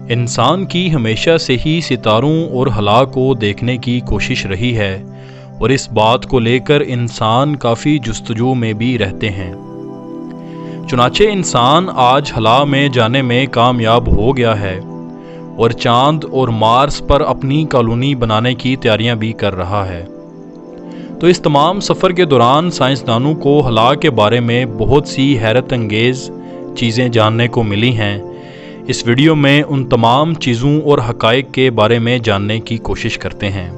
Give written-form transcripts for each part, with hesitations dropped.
انسان کی ہمیشہ سے ہی ستاروں اور خلا کو دیکھنے کی کوشش رہی ہے اور اس بات کو لے کر انسان کافی جستجو میں بھی رہتے ہیں۔ چنانچہ انسان آج خلا میں جانے میں کامیاب ہو گیا ہے اور چاند اور مارس پر اپنی کالونی بنانے کی تیاریاں بھی کر رہا ہے۔ تو اس تمام سفر کے دوران سائنسدانوں کو خلا کے بارے میں بہت سی حیرت انگیز چیزیں جاننے کو ملی ہیں۔ اس ویڈیو میں ان تمام چیزوں اور حقائق کے بارے میں جاننے کی کوشش کرتے ہیں۔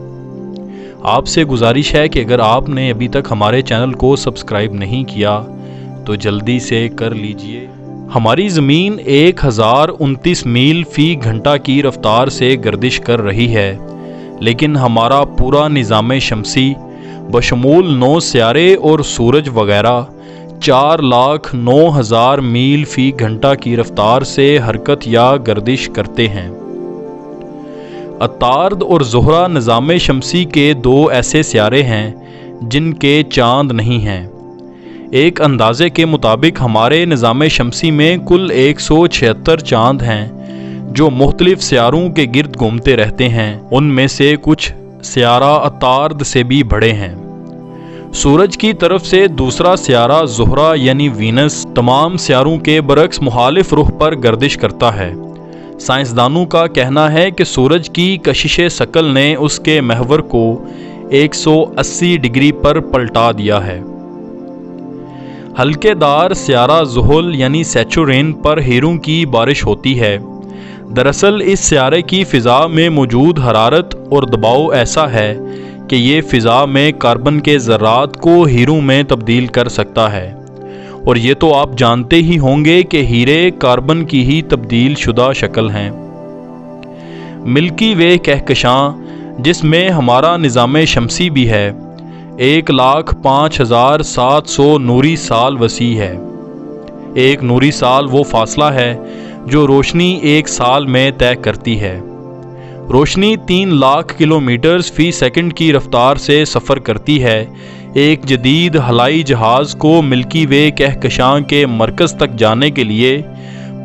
آپ سے گزارش ہے کہ اگر آپ نے ابھی تک ہمارے چینل کو سبسکرائب نہیں کیا تو جلدی سے کر لیجئے۔ ہماری زمین 1029 میل فی گھنٹہ کی رفتار سے گردش کر رہی ہے، لیکن ہمارا پورا نظام شمسی بشمول 9 سیارے اور سورج وغیرہ 4,09,000 میل فی گھنٹہ کی رفتار سے حرکت یا گردش کرتے ہیں۔ عطارد اور زہرہ نظام شمسی کے 2 ایسے سیارے ہیں جن کے چاند نہیں ہیں۔ ایک اندازے کے مطابق ہمارے نظام شمسی میں کل 176 چاند ہیں جو مختلف سیاروں کے گرد گھومتے رہتے ہیں۔ ان میں سے کچھ سیارہ عطارد سے بھی بڑے ہیں۔ سورج کی طرف سے دوسرا سیارہ زہرہ یعنی وینس تمام سیاروں کے برعکس مخالف رخ پر گردش کرتا ہے۔ سائنسدانوں کا کہنا ہے کہ سورج کی کشش ثقل نے اس کے محور کو 180 ڈگری پر پلٹا دیا ہے۔ ہلکے دار سیارہ زحل یعنی سیچورین پر ہیروں کی بارش ہوتی ہے۔ دراصل اس سیارے کی فضا میں موجود حرارت اور دباؤ ایسا ہے کہ یہ فضا میں کاربن کے ذرات کو ہیروں میں تبدیل کر سکتا ہے، اور یہ تو آپ جانتے ہی ہوں گے کہ ہیرے کاربن کی ہی تبدیل شدہ شکل ہیں۔ ملکی وے کہکشاں جس میں ہمارا نظام شمسی بھی ہے 1,05,700 نوری سال وسیع ہے۔ ایک نوری سال وہ فاصلہ ہے جو روشنی ایک سال میں طے کرتی ہے۔ روشنی 3 لاکھ کلومیٹر فی سیکنڈ کی رفتار سے سفر کرتی ہے۔ ایک جدید خلائی جہاز کو ملکی وے کہکشاں کے مرکز تک جانے کے لیے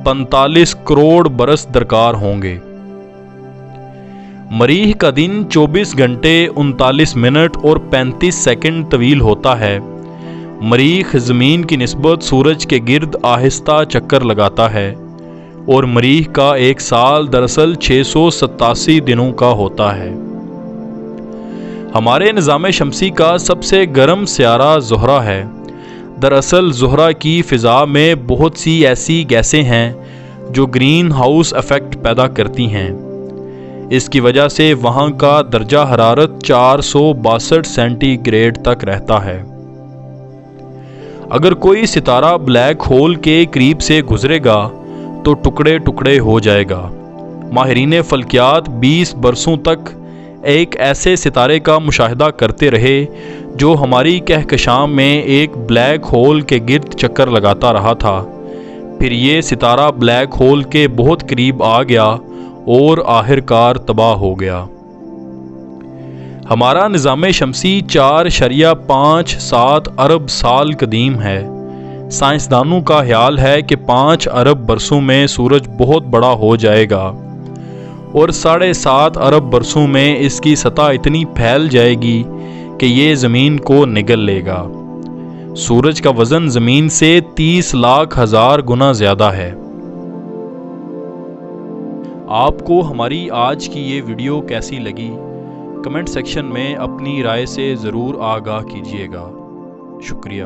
45 کروڑ برس درکار ہوں گے۔ مریخ کا دن 24 گھنٹے 39 منٹ اور 35 سیکنڈ طویل ہوتا ہے۔ مریخ زمین کی نسبت سورج کے گرد آہستہ چکر لگاتا ہے اور مریخ کا ایک سال دراصل 687 دنوں کا ہوتا ہے۔ ہمارے نظام شمسی کا سب سے گرم سیارہ زہرہ ہے۔ دراصل زہرہ کی فضا میں بہت سی ایسی گیسیں ہیں جو گرین ہاؤس ایفیکٹ پیدا کرتی ہیں۔ اس کی وجہ سے وہاں کا درجہ حرارت 462 سینٹی گریڈ تک رہتا ہے۔ اگر کوئی ستارہ بلیک ہول کے قریب سے گزرے گا تو ٹکڑے ٹکڑے ہو جائے گا۔ ماہرین فلکیات 20 برسوں تک ایک ایسے ستارے کا مشاہدہ کرتے رہے جو ہماری کہکشاں میں ایک بلیک ہول کے گرد چکر لگاتا رہا تھا۔ پھر یہ ستارہ بلیک ہول کے بہت قریب آ گیا اور آخر کار تباہ ہو گیا۔ ہمارا نظام شمسی 4.57 ارب سال قدیم ہے۔ سائنسدانوں کا خیال ہے کہ 5 ارب برسوں میں سورج بہت بڑا ہو جائے گا اور 7.5 ارب برسوں میں اس کی سطح اتنی پھیل جائے گی کہ یہ زمین کو نگل لے گا۔ سورج کا وزن زمین سے 30 لاکھ ہزار گنا زیادہ ہے۔ آپ کو ہماری آج کی یہ ویڈیو کیسی لگی؟ کمنٹ سیکشن میں اپنی رائے سے ضرور آگاہ کیجیے گا۔ شکریہ۔